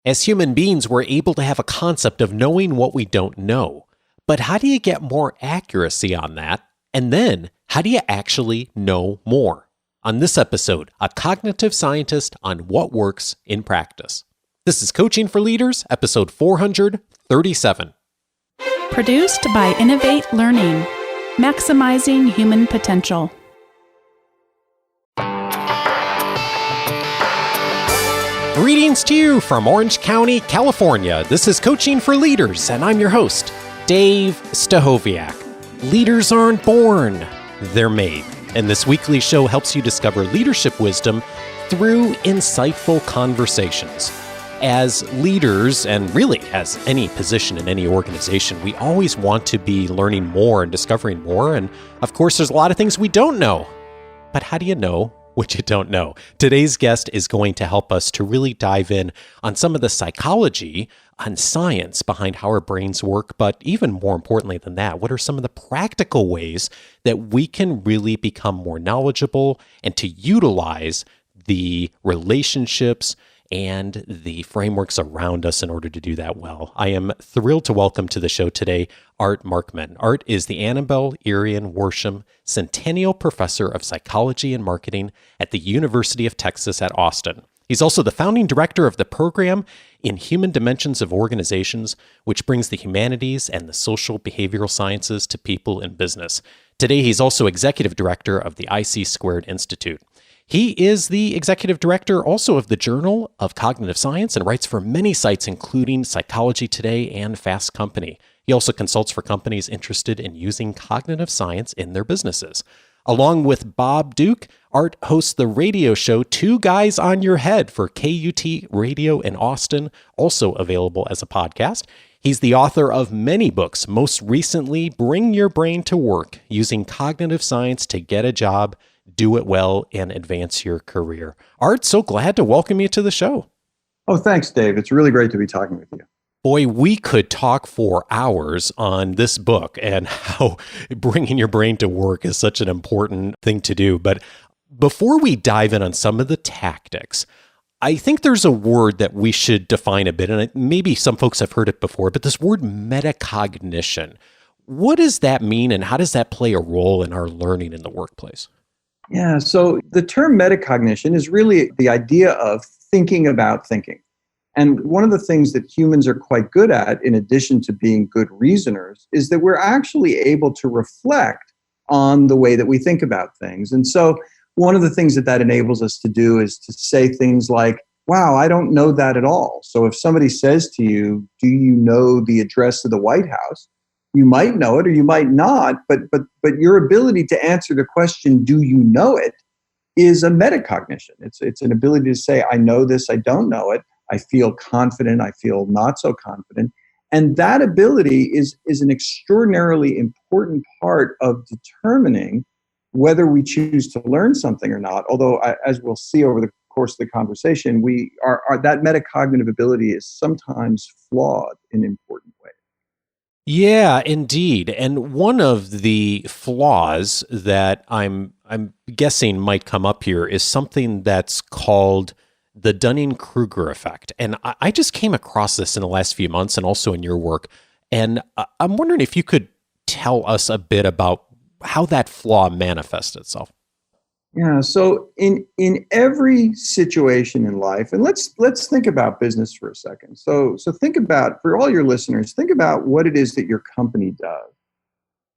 As human beings, we're able to have a concept of knowing what we don't know. But how do you get more accuracy on that? And then, how do you actually know more? On this episode, a cognitive scientist on what works in practice. This is Coaching for Leaders, episode 437. Produced by Innovate Learning, maximizing human potential. Greetings to you from Orange County, California. This is Coaching for Leaders, and I'm your host, Dave Stachowiak. Leaders aren't born, they're made. And this weekly show helps you discover leadership wisdom through insightful conversations. As leaders, and really as any position in any organization, we always want to be learning more and discovering more. And of course, there's a lot of things we don't know. But how do you know what you don't know? Today's guest is going to help us to really dive in on some of the psychology and science behind how our brains work, but even more importantly than that, what are some of the practical ways that we can really become more knowledgeable and to utilize the relationships and the frameworks around us in order to do that well. I am thrilled to welcome to the show today Art Markman. Art is the Annabel, Irion, Worsham Centennial Professor of Psychology and Marketing at the University of Texas at Austin. He's also the founding director of the program in Human Dimensions of Organizations, which brings the humanities and the social behavioral sciences to people in business. Today, he's also executive director of the IC² Institute. He is the executive director also of the Journal of Cognitive Science and writes for many sites, including Psychology Today and Fast Company. He also consults for companies interested in using cognitive science in their businesses. Along with Bob Duke, Art hosts the radio show Two Guys on Your Head for KUT Radio in Austin, also available as a podcast. He's the author of many books, most recently, Bring Your Brain to Work, Using Cognitive Science to Get a Job, Do It Well, and Advance Your Career. Art, so glad to welcome you to the show. Oh, thanks, Dave. It's really great to be talking with you. Boy, we could talk for hours on this book and how bringing your brain to work is such an important thing to do. But before we dive in on some of the tactics, I think there's a word that we should define a bit, and maybe some folks have heard it before, but this word metacognition. What does that mean, and how does that play a role in our learning in the workplace? Yeah, so the term metacognition is really the idea of thinking about thinking. And one of the things that humans are quite good at, in addition to being good reasoners, is that we're actually able to reflect on the way that we think about things. And so one of the things that enables us to do is to say things like, wow, I don't know that at all. So if somebody says to you, do you know the address of the White House? You might know it or you might not, but your ability to answer the question, do you know it, is a metacognition. It's an ability to say, I know this, I don't know it. I feel confident, I feel not so confident. And that ability is an extraordinarily important part of determining whether we choose to learn something or not. Although, as we'll see over the course of the conversation, that metacognitive ability is sometimes flawed in important ways. Yeah, indeed. And one of the flaws that I'm guessing might come up here is something that's called the Dunning-Kruger effect. And I just came across this in the last few months and also in your work. And I'm wondering if you could tell us a bit about how that flaw manifests itself. Yeah, so in every situation in life, and let's think about business for a second. So think about, for all your listeners, think about what it is that your company does.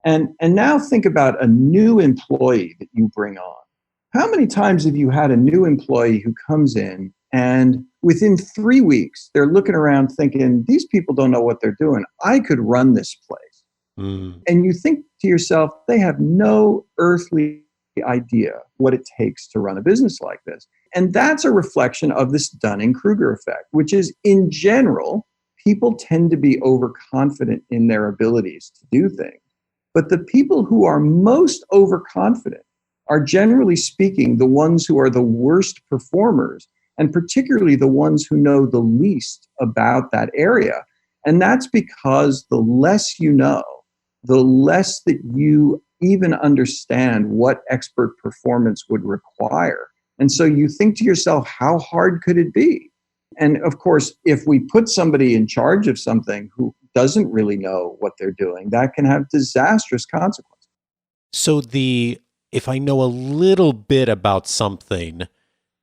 And now think about a new employee that you bring on. How many times have you had a new employee who comes in and within 3 weeks, they're looking around thinking, these people don't know what they're doing. I could run this place. And you think to yourself, they have no earthly idea what it takes to run a business like this. And that's a reflection of this Dunning-Kruger effect, which is, in general, people tend to be overconfident in their abilities to do things. But the people who are most overconfident are, generally speaking, the ones who are the worst performers, and particularly the ones who know the least about that area. And that's because the less you know, the less that you even understand what expert performance would require. And so you think to yourself, how hard could it be? And of course, if we put somebody in charge of something who doesn't really know what they're doing, that can have disastrous consequences. So if I know a little bit about something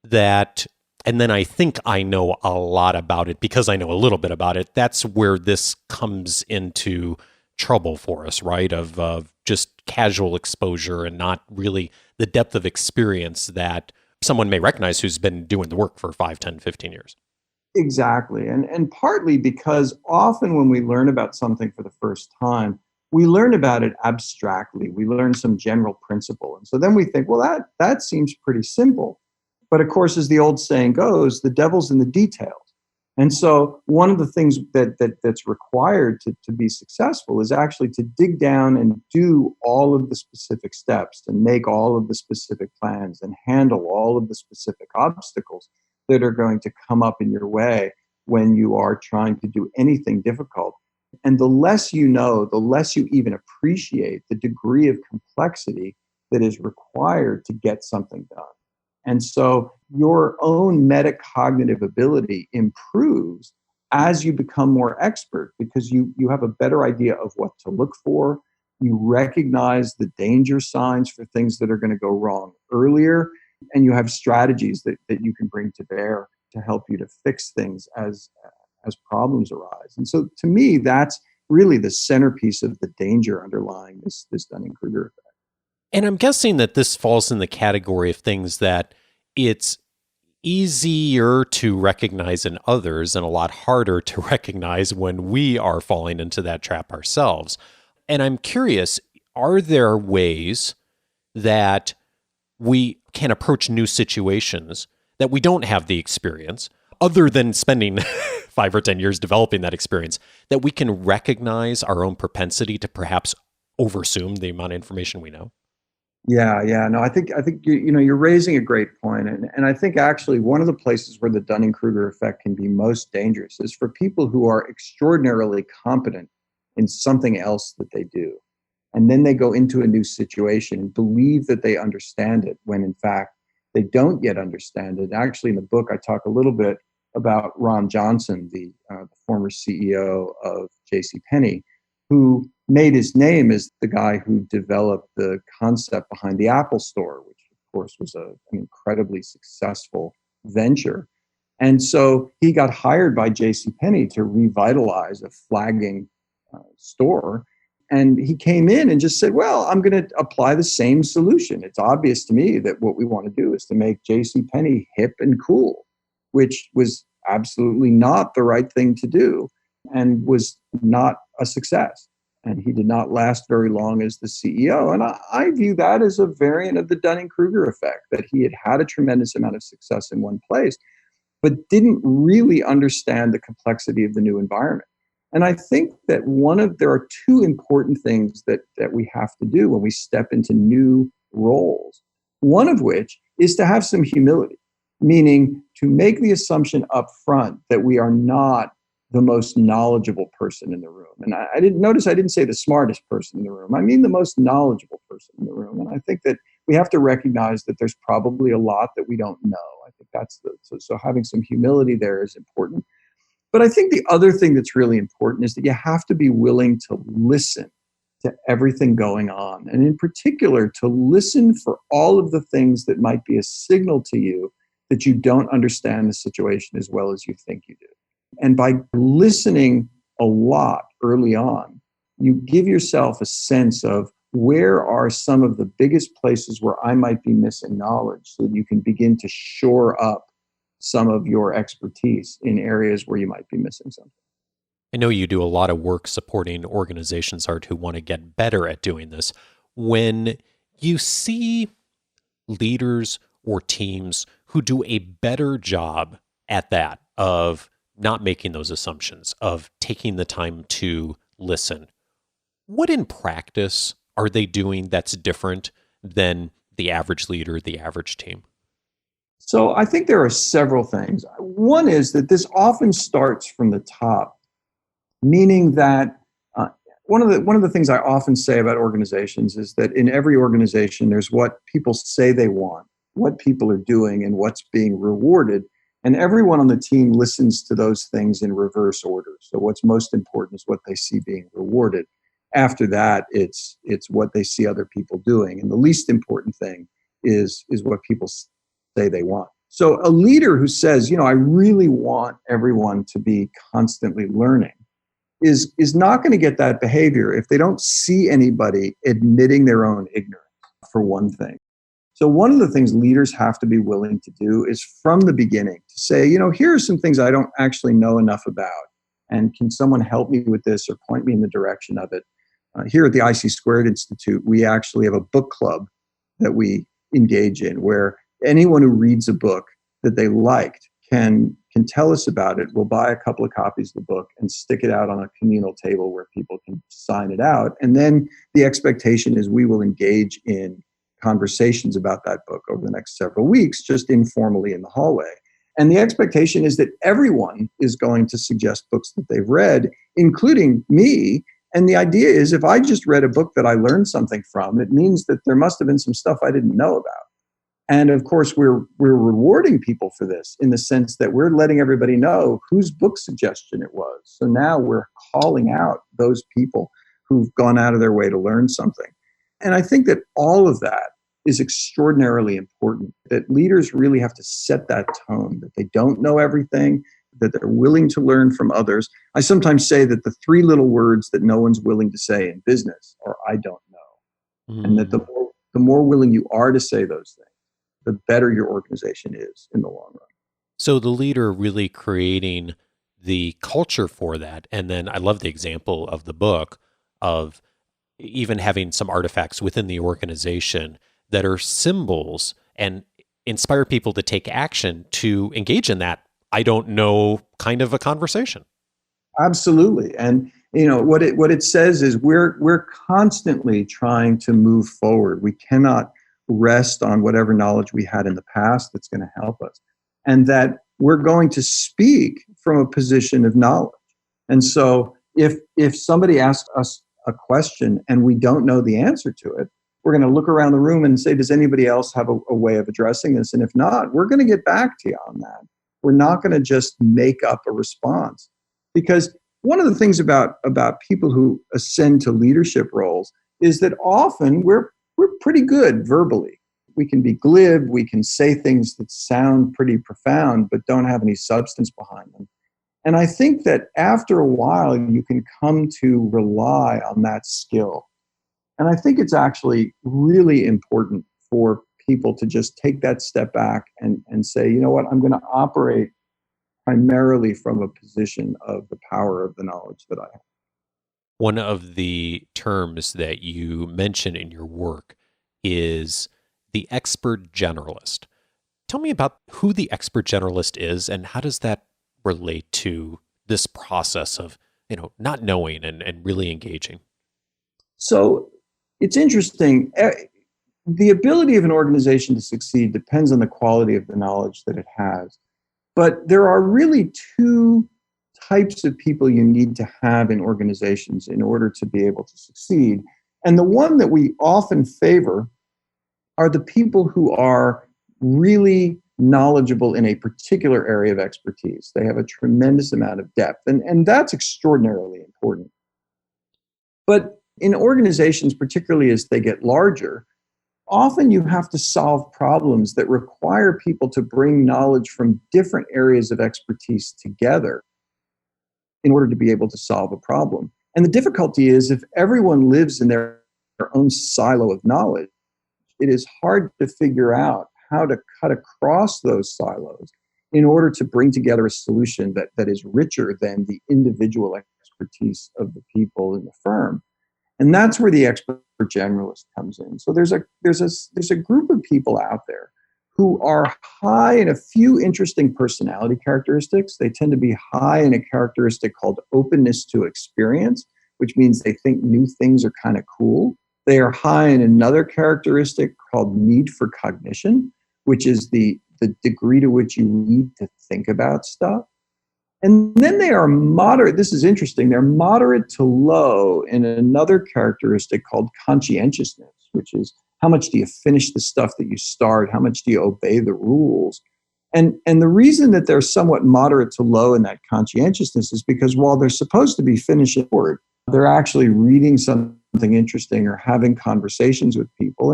that, and then I think I know a lot about it because I know a little bit about it, that's where this comes into trouble for us, right? Of just casual exposure and not really the depth of experience that someone may recognize who's been doing the work for 5, 10, 15 years. Exactly. And partly because often when we learn about something for the first time, we learn about it abstractly. We learn some general principle. And so then we think, well, that seems pretty simple. But of course, as the old saying goes, the devil's in the details. And so one of the things that's required to be successful is actually to dig down and do all of the specific steps and make all of the specific plans and handle all of the specific obstacles that are going to come up in your way when you are trying to do anything difficult. And the less you know, the less you even appreciate the degree of complexity that is required to get something done. And so your own metacognitive ability improves as you become more expert because you have a better idea of what to look for. You recognize the danger signs for things that are going to go wrong earlier, and you have strategies that you can bring to bear to help you to fix things as problems arise. And so to me, that's really the centerpiece of the danger underlying this Dunning-Kruger effect. And I'm guessing that this falls in the category of things that it's easier to recognize in others and a lot harder to recognize when we are falling into that trap ourselves. And I'm curious, are there ways that we can approach new situations that we don't have the experience, other than spending 5 or 10 years developing that experience, that we can recognize our own propensity to perhaps overassume the amount of information we know? Yeah. No, I think you're raising a great point, and I think actually one of the places where the Dunning-Kruger effect can be most dangerous is for people who are extraordinarily competent in something else that they do, and then they go into a new situation and believe that they understand it when in fact they don't yet understand it. Actually, in the book, I talk a little bit about Ron Johnson, the former CEO of JCPenney, who made his name as the guy who developed the concept behind the Apple Store, which of course was an incredibly successful venture. And so he got hired by JCPenney to revitalize a flagging store. And he came in and just said, well, I'm going to apply the same solution. It's obvious to me that what we want to do is to make JCPenney hip and cool, which was absolutely not the right thing to do and was not a success. And he did not last very long as the CEO. And I view that as a variant of the Dunning-Kruger effect, that he had a tremendous amount of success in one place, but didn't really understand the complexity of the new environment. And I think that there are two important things that we have to do when we step into new roles. One of which is to have some humility, meaning to make the assumption up front that we are not the most knowledgeable person in the room. And I didn't say the smartest person in the room. I mean the most knowledgeable person in the room. And I think that we have to recognize that there's probably a lot that we don't know. I think so having some humility there is important. But I think the other thing that's really important is that you have to be willing to listen to everything going on. And in particular, to listen for all of the things that might be a signal to you that you don't understand the situation as well as you think you do. And by listening a lot early on, you give yourself a sense of where are some of the biggest places where I might be missing knowledge so that you can begin to shore up some of your expertise in areas where you might be missing something. I know you do a lot of work supporting organizations, Art, who want to get better at doing this. When you see leaders or teams who do a better job at that, of not making those assumptions, of taking the time to listen, what in practice are they doing that's different than the average leader, the average team? So I think there are several things. One is that this often starts from the top, meaning that one of the things I often say about organizations is that in every organization, there's what people say they want, what people are doing, and what's being rewarded. And everyone on the team listens to those things in reverse order. So what's most important is what they see being rewarded. After that, it's what they see other people doing. And the least important thing is what people say they want. So a leader who says, I really want everyone to be constantly learning is not going to get that behavior if they don't see anybody admitting their own ignorance, for one thing. So one of the things leaders have to be willing to do is from the beginning to say, here are some things I don't actually know enough about. And can someone help me with this or point me in the direction of it? Here at the IC Squared Institute, we actually have a book club that we engage in where anyone who reads a book that they liked can tell us about it. We'll buy a couple of copies of the book and stick it out on a communal table where people can sign it out. And then the expectation is we will engage in conversations about that book over the next several weeks, just informally in the hallway. And the expectation is that everyone is going to suggest books that they've read, including me. And the idea is if I just read a book that I learned something from, it means that there must have been some stuff I didn't know about. And of course, we're rewarding people for this in the sense that we're letting everybody know whose book suggestion it was. So now we're calling out those people who've gone out of their way to learn something. And I think that all of that is extraordinarily important, that leaders really have to set that tone, that they don't know everything, that they're willing to learn from others. I sometimes say that the three little words that no one's willing to say in business are I don't know. Mm. And that the more willing you are to say those things, the better your organization is in the long run. So the leader really creating the culture for that. And then I love the example of the book of even having some artifacts within the organization that are symbols and inspire people to take action to engage in that I don't know kind of a conversation. Absolutely. And what it says is we're constantly trying to move forward. We cannot rest on whatever knowledge we had in the past that's going to help us. And that we're going to speak from a position of knowledge. And so if somebody asks us a question and we don't know the answer to it, we're going to look around the room and say, does anybody else have a way of addressing this? And if not, we're going to get back to you on that. We're not going to just make up a response. Because one of the things about people who ascend to leadership roles is that often we're pretty good verbally. We can be glib, we can say things that sound pretty profound, but don't have any substance behind them. And I think that after a while, you can come to rely on that skill. And I think it's actually really important for people to just take that step back and say, you know what, I'm going to operate primarily from a position of the power of the knowledge that I have. One of the terms that you mention in your work is the expert generalist. Tell me about who the expert generalist is and how does that relate to this process of, not knowing and really engaging? So it's interesting. The ability of an organization to succeed depends on the quality of the knowledge that it has. But there are really two types of people you need to have in organizations in order to be able to succeed. And the one that we often favor are the people who are really knowledgeable in a particular area of expertise. They have a tremendous amount of depth, and that's extraordinarily important. But in organizations, particularly as they get larger, often you have to solve problems that require people to bring knowledge from different areas of expertise together in order to be able to solve a problem. And the difficulty is if everyone lives in their own silo of knowledge, it is hard to figure out how to cut across those silos in order to bring together a solution that is richer than the individual expertise of the people in the firm. And that's where the expert generalist comes in. So there's a group of people out there who are high in a few interesting personality characteristics. They tend to be high in a characteristic called openness to experience, which means they think new things are kind of cool. They are high in another characteristic called need for cognition, which is the degree to which you need to think about stuff. And then they are moderate. This is interesting. They're moderate to low in another characteristic called conscientiousness, which is how much do you finish the stuff that you start? How much do you obey the rules? And the reason that they're somewhat moderate to low in that conscientiousness is because while they're supposed to be finishing work, they're actually reading something interesting or having conversations with people.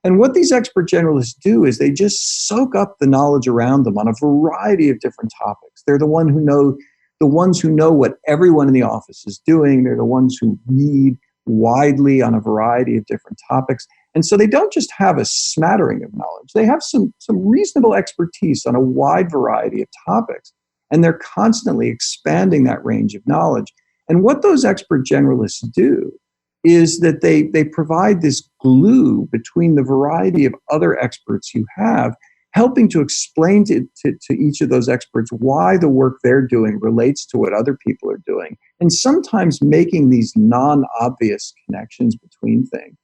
And what these expert generalists do is they just soak up the knowledge around them on a variety of different topics. They're the ones who know what everyone in the office is doing. They're the ones who read widely on a variety of different topics. And so they don't just have a smattering of knowledge. They have some reasonable expertise on a wide variety of topics. And they're constantly expanding that range of knowledge. And what those expert generalists do is that they provide this glue between the variety of other experts you have, helping to explain to each of those experts why the work they're doing relates to what other people are doing, and sometimes making these non-obvious connections between things.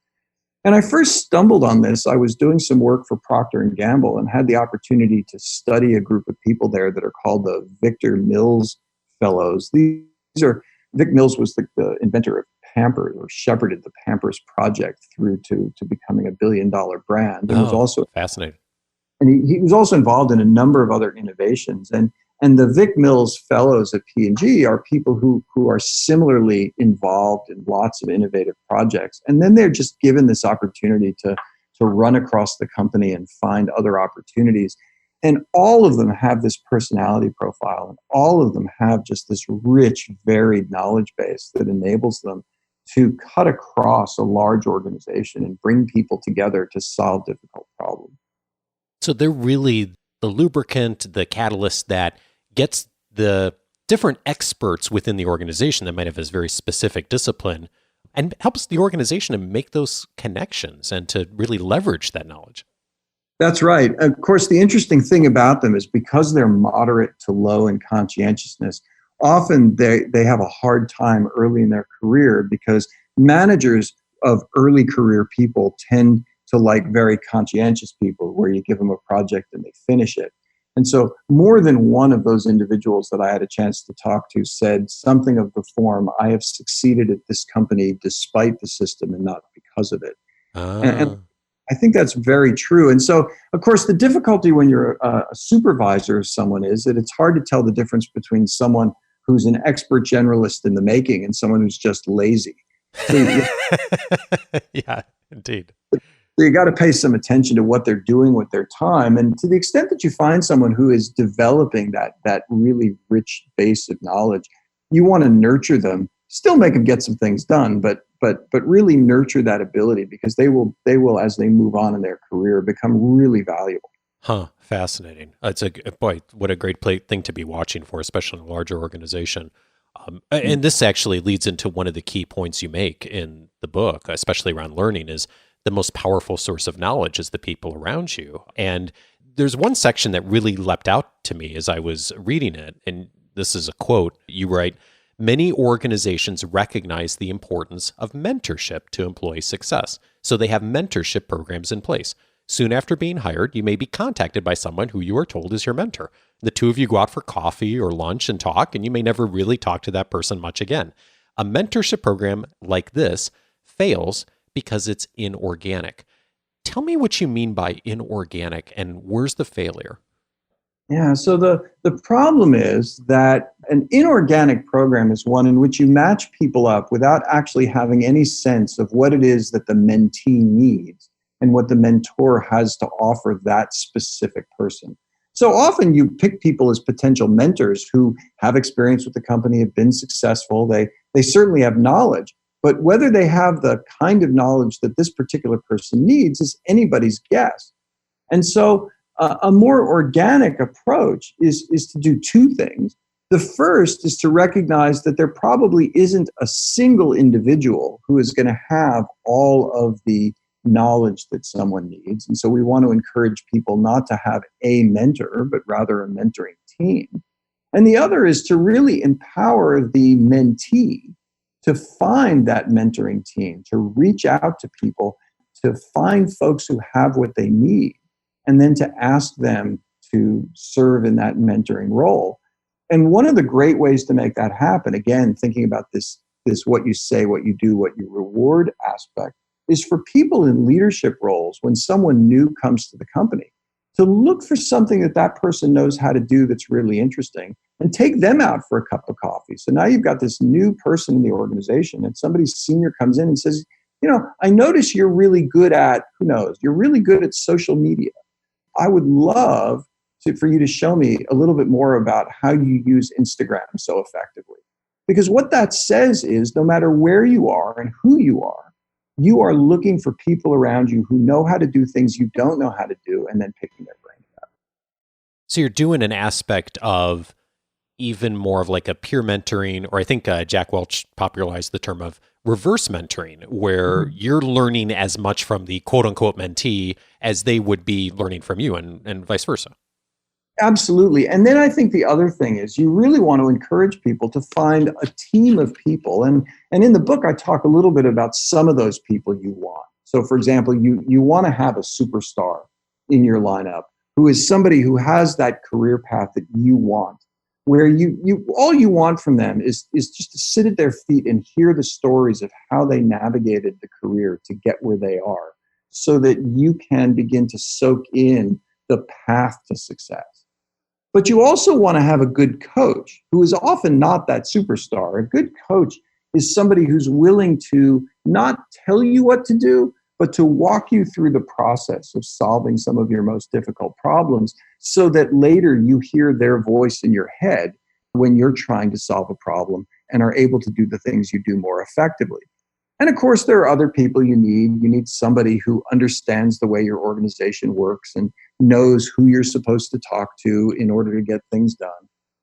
And I first stumbled on this. I was doing some work for Procter & Gamble and had the opportunity to study a group of people there that are called the Victor Mills Fellows. Vic Mills was the inventor of Pampers, or shepherded the Pampers project through to becoming a billion-dollar brand. And was also fascinating. And he was also involved in a number of other innovations. And the Vic Mills Fellows at P&G are people who are similarly involved in lots of innovative projects. And then they're just given this opportunity to run across the company and find other opportunities. And all of them have this personality profile, and all of them have just this rich, varied knowledge base that enables them to cut across a large organization and bring people together to solve difficult problems. So they're really the lubricant, the catalyst that gets the different experts within the organization that might have this very specific discipline and helps the organization to make those connections and to really leverage that knowledge. That's right. Of course, the interesting thing about them is because they're moderate to low in conscientiousness, often they have a hard time early in their career because managers of early career people tend to like very conscientious people where you give them a project and they finish it. And so more than one of those individuals that I had a chance to talk to said something of the form, I have succeeded at this company despite the system and not because of it. And I think that's very true. And so, of course, the difficulty when you're a supervisor of someone is that it's hard to tell the difference between someone who's an expert generalist in the making and someone who's just lazy. So yeah, indeed. So you got to pay some attention to what they're doing with their time. And to the extent that you find someone who is developing that really rich base of knowledge, you want to nurture them, still make them get some things done, but really nurture that ability because they will, as they move on in their career, become really valuable. Fascinating. It's what a great thing to be watching for, especially in a larger organization. And this actually leads into one of the key points you make in the book, especially around learning, is the most powerful source of knowledge is the people around you. And there's one section that really leapt out to me as I was reading it. And this is a quote. You write, "Many organizations recognize the importance of mentorship to employee success. So they have mentorship programs in place. Soon after being hired, you may be contacted by someone who you are told is your mentor. The two of you go out for coffee or lunch and talk, and you may never really talk to that person much again. A mentorship program like this fails because it's inorganic." Tell me what you mean by inorganic and where's the failure? Yeah, so the problem is that an inorganic program is one in which you match people up without actually having any sense of what it is that the mentee needs and what the mentor has to offer that specific person. So often you pick people as potential mentors who have experience with the company, have been successful, they certainly have knowledge, but whether they have the kind of knowledge that this particular person needs is anybody's guess. And so a more organic approach is to do two things. The first is to recognize that there probably isn't a single individual who is going to have all of the knowledge that someone needs. And so we want to encourage people not to have a mentor, but rather a mentoring team. And the other is to really empower the mentee to find that mentoring team, to reach out to people, to find folks who have what they need, and then to ask them to serve in that mentoring role. And one of the great ways to make that happen, again, thinking about this what you say, what you do, what you reward aspect, is for people in leadership roles, when someone new comes to the company, to look for something that that person knows how to do that's really interesting and take them out for a cup of coffee. So now you've got this new person in the organization, and somebody senior comes in and says, I notice you're really good at, who knows, you're really good at social media. I would love for you to show me a little bit more about how you use Instagram so effectively. Because what that says is no matter where you are and who you are looking for people around you who know how to do things you don't know how to do, and then picking their brain out. So you're doing an aspect of even more of like a peer mentoring, or I think Jack Welch popularized the term of reverse mentoring, where you're learning as much from the quote unquote mentee as they would be learning from you, and vice versa. Absolutely. And then I think the other thing is you really want to encourage people to find a team of people. And in the book, I talk a little bit about some of those people you want. So for example, you want to have a superstar in your lineup who is somebody who has that career path that you want, where you all you want from them is just to sit at their feet and hear the stories of how they navigated the career to get where they are, so that you can begin to soak in the path to success. But you also want to have a good coach who is often not that superstar. A good coach is somebody who's willing to not tell you what to do, but to walk you through the process of solving some of your most difficult problems, so that later you hear their voice in your head when you're trying to solve a problem and are able to do the things you do more effectively. And of course, there are other people you need. You need somebody who understands the way your organization works and knows who you're supposed to talk to in order to get things done.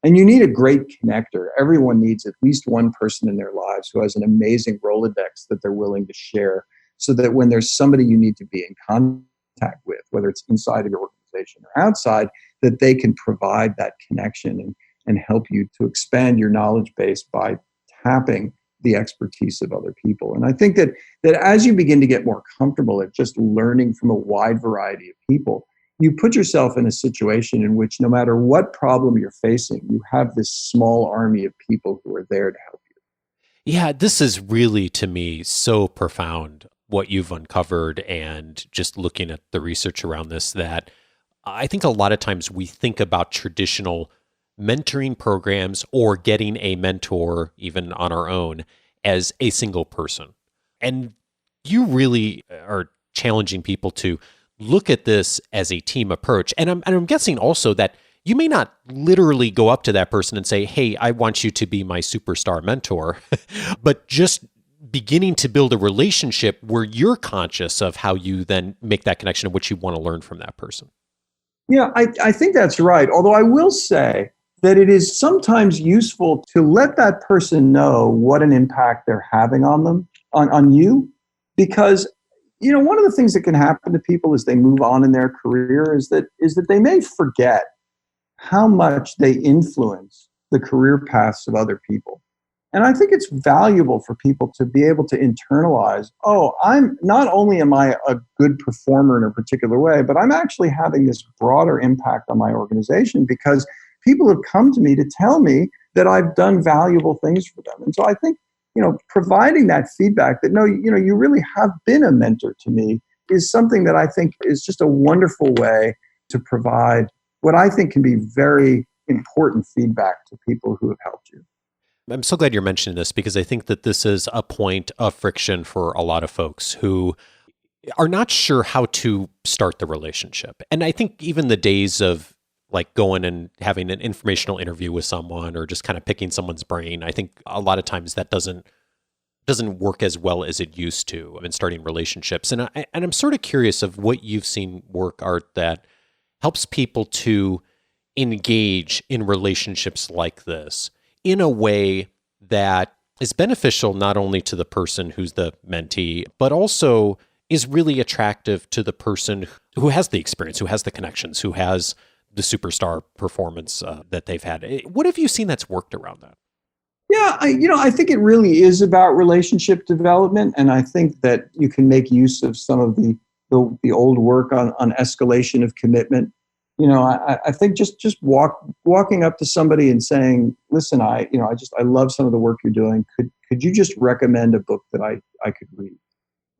And you need a great connector. Everyone needs at least one person in their lives who has an amazing Rolodex that they're willing to share, so that when there's somebody you need to be in contact with, whether it's inside of your organization or outside, that they can provide that connection and help you to expand your knowledge base by tapping the expertise of other people. And I think that as you begin to get more comfortable at just learning from a wide variety of people, you put yourself in a situation in which no matter what problem you're facing, you have this small army of people who are there to help you. Yeah, this is really, to me, so profound, what you've uncovered, and just looking at the research around this, that I think a lot of times we think about traditional mentoring programs or getting a mentor even on our own as a single person. And you really are challenging people to look at this as a team approach. And I'm guessing also that you may not literally go up to that person and say, hey, I want you to be my superstar mentor, but just beginning to build a relationship where you're conscious of how you then make that connection and what you want to learn from that person. Yeah, I think that's right. Although I will say that it is sometimes useful to let that person know what an impact they're having on them, on you, because one of the things that can happen to people as they move on in their career is that they may forget how much they influence the career paths of other people. And I think it's valuable for people to be able to internalize, I'm not only am I a good performer in a particular way, but I'm actually having this broader impact on my organization because people have come to me to tell me that I've done valuable things for them. And so I think, providing that feedback that, you really have been a mentor to me is something that I think is just a wonderful way to provide what I think can be very important feedback to people who have helped you. I'm so glad you're mentioning this, because I think that this is a point of friction for a lot of folks who are not sure how to start the relationship. And I think even the days of like going and having an informational interview with someone or just kind of picking someone's brain, I think a lot of times that doesn't work as well as it used to in starting relationships. And I'm sort of curious of what you've seen work, Art, that helps people to engage in relationships like this in a way that is beneficial not only to the person who's the mentee, but also is really attractive to the person who has the experience, who has the connections, who has the superstar performance that they've had. What have you seen that's worked around that? Yeah, I think it really is about relationship development, and I think that you can make use of some of the old work on escalation of commitment. I think just walking up to somebody and saying, "Listen, I love some of the work you're doing. Could you just recommend a book that I could read?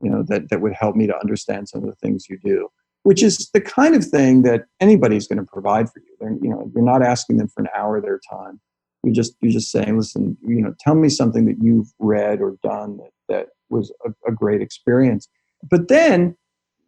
That would help me to understand some of the things you do." which is the kind of thing that anybody's going to provide for you. You're not asking them for an hour of their time. You're just saying, listen, tell me something that you've read or done that was a great experience. But then,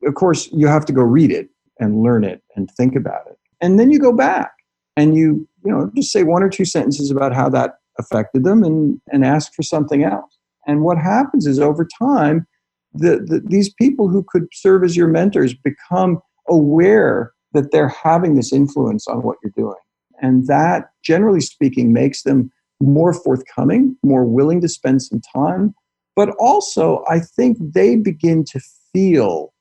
of course, you have to go read it and learn it and think about it. And then you go back and you just say one or two sentences about how that affected them and ask for something else. And what happens is over time, these people who could serve as your mentors become aware that they're having this influence on what you're doing. And that, generally speaking, makes them more forthcoming, more willing to spend some time. But also, I think they begin to feel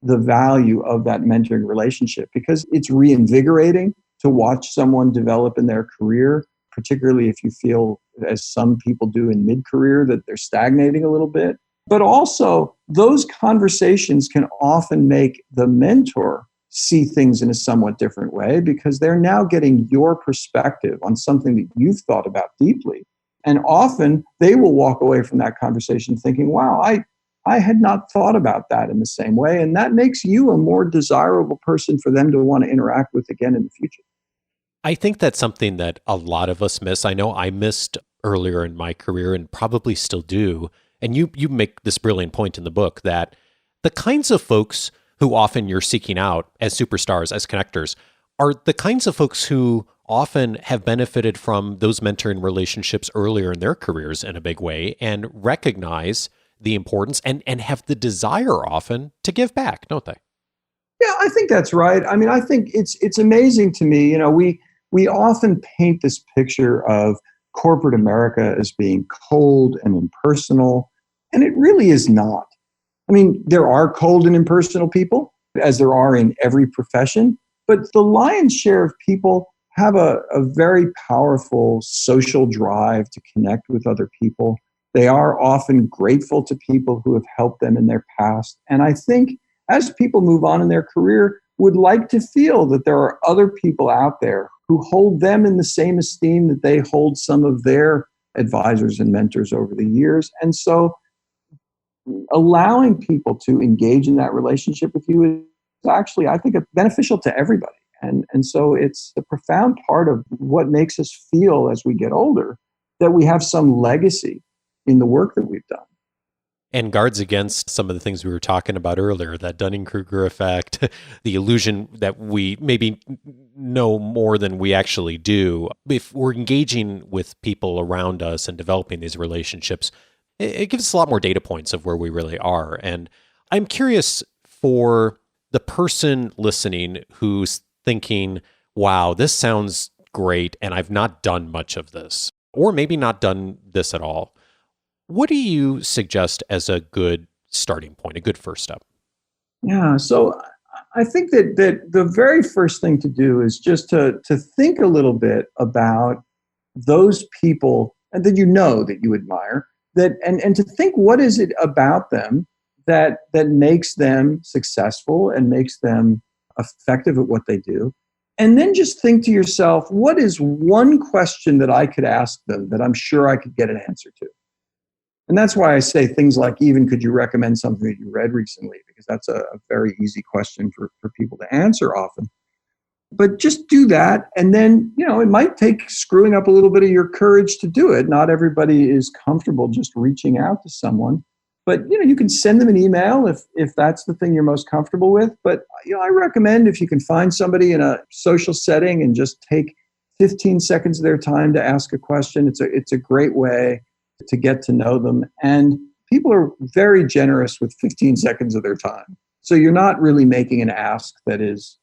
the value of that mentoring relationship because it's reinvigorating to watch someone develop in their career, particularly if you feel, as some people do in mid-career, that they're stagnating a little bit. But also, those conversations can often make the mentor see things in a somewhat different way because they're now getting your perspective on something that you've thought about deeply. And often they will walk away from that conversation thinking, wow, I had not thought about that in the same way. And that makes you a more desirable person for them to want to interact with again in the future. I think that's something that a lot of us miss. I know I missed earlier in my career and probably still do. And you make this brilliant point in the book that the kinds of folks who often you're seeking out as superstars, as connectors, are the kinds of folks who often have benefited from those mentoring relationships earlier in their careers in a big way and recognize the importance and have the desire often to give back, don't they? Yeah, I think that's right. I mean, I think it's amazing to me. We often paint this picture of corporate America as being cold and impersonal, and it really is not. I mean, there are cold and impersonal people, as there are in every profession, but the lion's share of people have a very powerful social drive to connect with other people. They are often grateful to people who have helped them in their past. And I think as people move on in their career, would like to feel that there are other people out there who hold them in the same esteem that they hold some of their advisors and mentors over the years. And so allowing people to engage in that relationship with you is actually, I think, beneficial to everybody. And so it's a profound part of what makes us feel as we get older that we have some legacy in the work that we've done. And guards against some of the things we were talking about earlier, that Dunning-Kruger effect, the illusion that we maybe know more than we actually do. If we're engaging with people around us and developing these relationships, it gives us a lot more data points of where we really are. And I'm curious for the person listening who's thinking, wow, this sounds great, and I've not done much of this, or maybe not done this at all. What do you suggest as a good starting point, a good first step? Yeah, so I think that the very first thing to do is just to think a little bit about those people that that you admire, and to think, what is it about them that makes them successful and makes them effective at what they do? And then just think to yourself, what is one question that I could ask them that I'm sure I could get an answer to? And that's why I say things like, even could you recommend something that you read recently? Because that's a very easy question for people to answer often. But just do that. And then, it might take screwing up a little bit of your courage to do it. Not everybody is comfortable just reaching out to someone. But, you can send them an email if that's the thing you're most comfortable with. But, I recommend if you can find somebody in a social setting and just take 15 seconds of their time to ask a question. It's a great way to get to know them. And people are very generous with 15 seconds of their time. So you're not really making an ask that is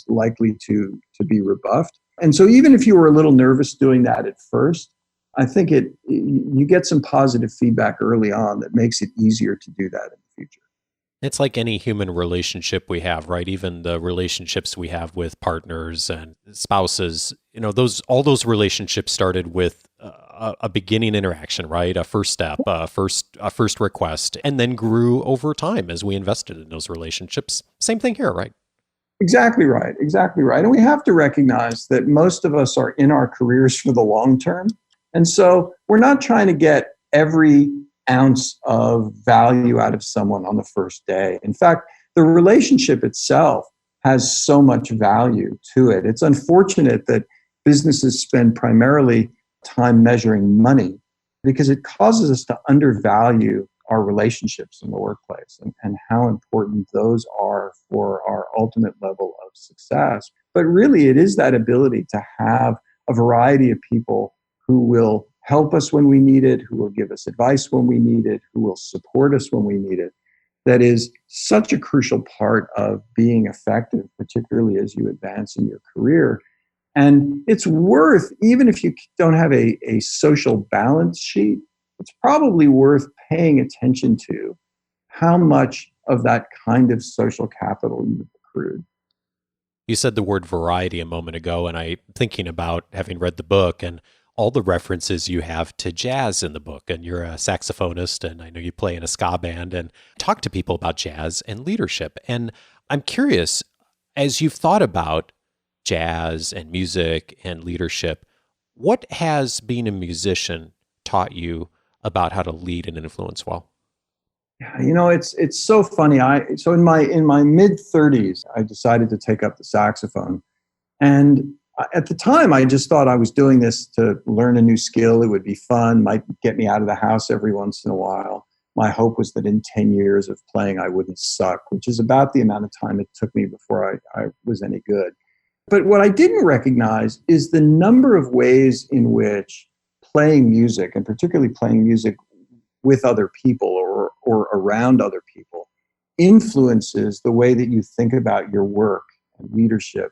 likely to be rebuffed. And so even if you were a little nervous doing that at first, I think you get some positive feedback early on that makes it easier to do that in the future. It's like any human relationship we have, right? Even the relationships we have with partners and spouses, all those relationships started with a beginning interaction, right? A first step, a first request, and then grew over time as we invested in those relationships. Same thing here, right? Exactly right. And we have to recognize that most of us are in our careers for the long term. And so we're not trying to get every ounce of value out of someone on the first day. In fact, the relationship itself has so much value to it. It's unfortunate that businesses spend primarily time measuring money because it causes us to undervalue our relationships in the workplace and how important those are for our ultimate level of success. But really, it is that ability to have a variety of people who will help us when we need it, who will give us advice when we need it, who will support us when we need it. That is such a crucial part of being effective, particularly as you advance in your career. And it's worth, even if you don't have a social balance sheet, it's probably worth paying attention to how much of that kind of social capital you've accrued. You said the word variety a moment ago, and I'm thinking about having read the book and all the references you have to jazz in the book. And you're a saxophonist, and I know you play in a ska band and talk to people about jazz and leadership. And I'm curious, as you've thought about jazz and music and leadership, what has being a musician taught you about how to lead and influence well? You know, it's so funny. So in my mid 30s, I decided to take up the saxophone, and at the time, I just thought I was doing this to learn a new skill. It would be fun, might get me out of the house every once in a while. My hope was that in 10 years of playing, I wouldn't suck, which is about the amount of time it took me before I was any good. But what I didn't recognize is the number of ways in which playing music, and particularly playing music with other people or around other people, influences the way that you think about your work and leadership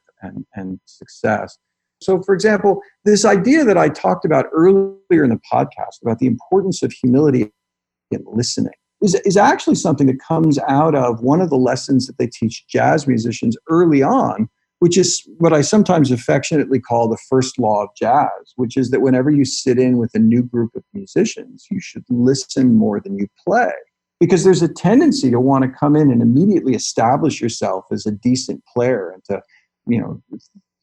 and success. So, for example, this idea that I talked about earlier in the podcast about the importance of humility and listening is actually something that comes out of one of the lessons that they teach jazz musicians early on, which is what I sometimes affectionately call the first law of jazz, which is that whenever you sit in with a new group of musicians, you should listen more than you play. Because there's a tendency to want to come in and immediately establish yourself as a decent player and to,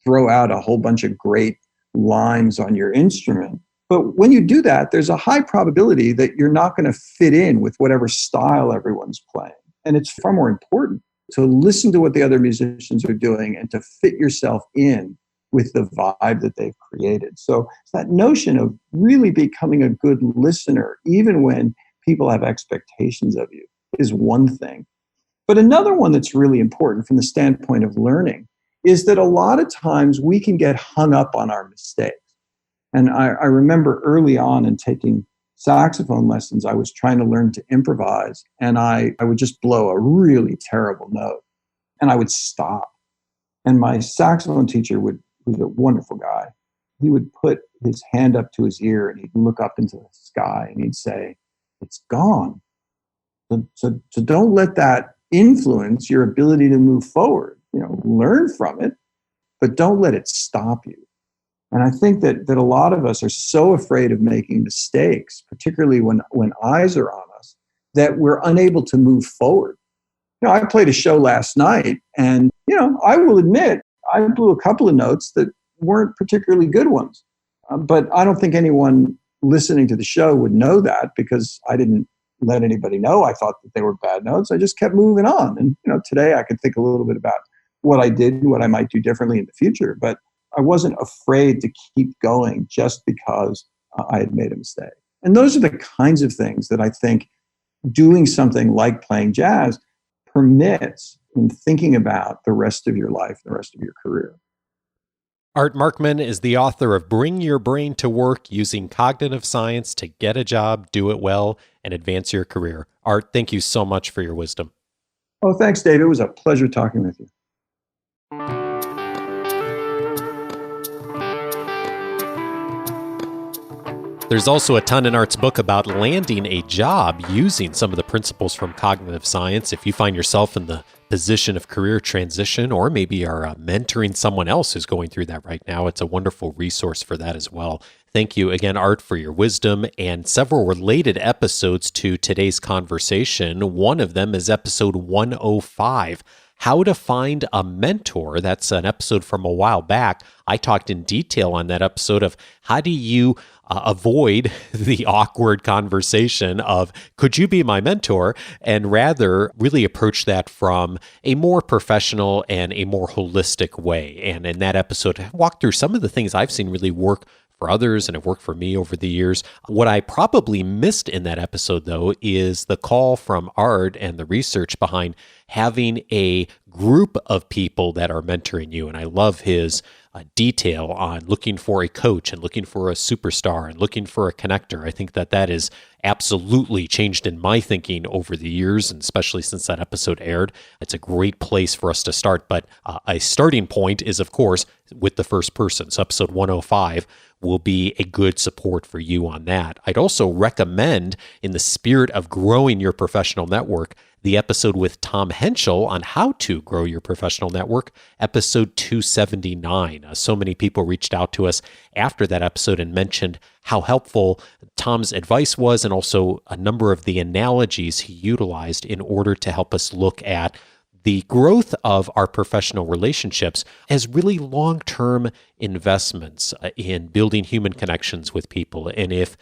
throw out a whole bunch of great lines on your instrument. But when you do that, there's a high probability that you're not going to fit in with whatever style everyone's playing. And it's far more important to listen to what the other musicians are doing and to fit yourself in with the vibe that they've created. So that notion of really becoming a good listener, even when people have expectations of you, is one thing. But another one that's really important from the standpoint of learning is that a lot of times we can get hung up on our mistakes. And I remember early on in taking saxophone lessons, I was trying to learn to improvise, and I would just blow a really terrible note, and I would stop. And my saxophone teacher who's a wonderful guy, he would put his hand up to his ear and he'd look up into the sky and he'd say, "It's gone." So don't let that influence your ability to move forward. Learn from it, but don't let it stop you. And I think that a lot of us are so afraid of making mistakes, particularly when eyes are on us, that we're unable to move forward. I played a show last night, and I will admit I blew a couple of notes that weren't particularly good ones. But I don't think anyone listening to the show would know that because I didn't let anybody know I thought that they were bad notes. I just kept moving on. And today I could think a little bit about what I did and what I might do differently in the future. But I wasn't afraid to keep going just because I had made a mistake. And those are the kinds of things that I think doing something like playing jazz permits in thinking about the rest of your life, the rest of your career. Art Markman is the author of Bring Your Brain to Work Using Cognitive Science to Get a Job, Do It Well, and Advance Your Career. Art, thank you so much for your wisdom. Oh, thanks, Dave. It was a pleasure talking with you. There's also a ton in Art's book about landing a job using some of the principles from cognitive science. If you find yourself in the position of career transition, or maybe are mentoring someone else who's going through that right now, it's a wonderful resource for that as well. Thank you again, Art, for your wisdom and several related episodes to today's conversation. One of them is episode 105, How to Find a Mentor. That's an episode from a while back. I talked in detail on that episode of how do you avoid the awkward conversation of, could you be my mentor? And rather really approach that from a more professional and a more holistic way. And in that episode, I walked through some of the things I've seen really work for others and have worked for me over the years. What I probably missed in that episode, though, is the call from Art and the research behind having a group of people that are mentoring you. And I love his detail on looking for a coach and looking for a superstar and looking for a connector. I think that is absolutely changed in my thinking over the years, and especially since that episode aired. It's a great place for us to start. But a starting point is, of course, with the first person. So episode 105 will be a good support for you on that. I'd also recommend, in the spirit of growing your professional network, the episode with Tom Henschel on how to grow your professional network, episode 279. So many people reached out to us after that episode and mentioned how helpful Tom's advice was, and also a number of the analogies he utilized in order to help us look at the growth of our professional relationships as really long-term investments in building human connections with people. And if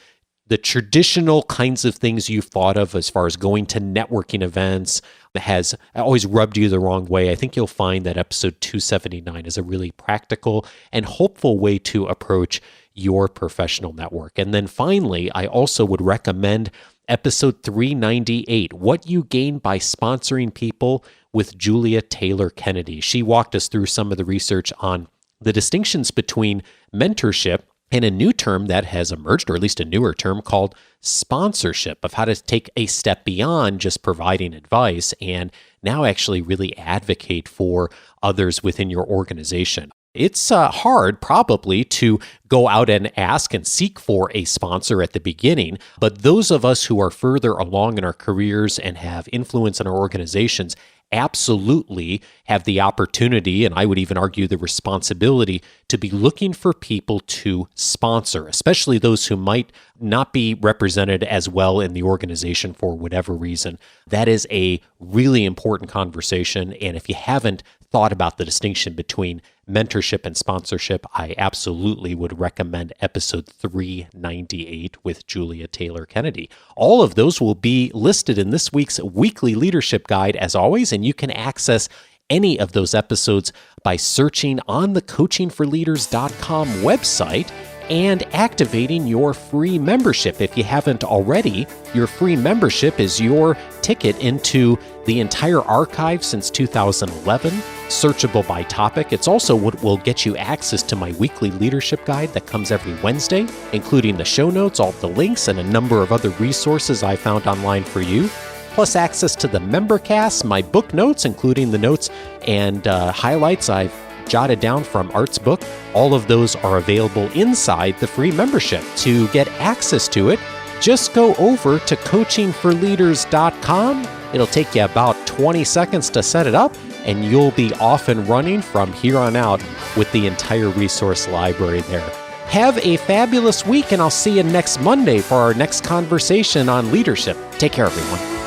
the traditional kinds of things you've thought of as far as going to networking events has always rubbed you the wrong way, I think you'll find that episode 279 is a really practical and hopeful way to approach your professional network. And then finally, I also would recommend episode 398, What You Gain by Sponsoring People, with Julia Taylor Kennedy. She walked us through some of the research on the distinctions between mentorship and a new term that has emerged, or at least a newer term called sponsorship, of how to take a step beyond just providing advice and now actually really advocate for others within your organization. It's hard probably to go out and ask and seek for a sponsor at the beginning, but those of us who are further along in our careers and have influence in our organizations absolutely have the opportunity, and I would even argue the responsibility, to be looking for people to sponsor, especially those who might not be represented as well in the organization for whatever reason. That is a really important conversation, and if you haven't thought about the distinction between mentorship and sponsorship, I absolutely would recommend episode 398 with Julia Taylor Kennedy. All of those will be listed in this week's weekly leadership guide, as always, and you can access any of those episodes by searching on the coachingforleaders.com website and activating your free membership. If you haven't already, your free membership is your ticket into the entire archive since 2011, searchable by topic. It's also what will get you access to my weekly leadership guide that comes every Wednesday, including the show notes, all the links, and a number of other resources I found online for you, plus access to the membercast, my book notes, including the notes and highlights I've jotted down from Art's book. All of those are available inside the free membership. To get access to it, just go over to coachingforleaders.com. It'll take you about 20 seconds to set it up, and you'll be off and running from here on out with the entire resource library there. Have a fabulous week, and I'll see you next Monday for our next conversation on leadership. Take care, everyone.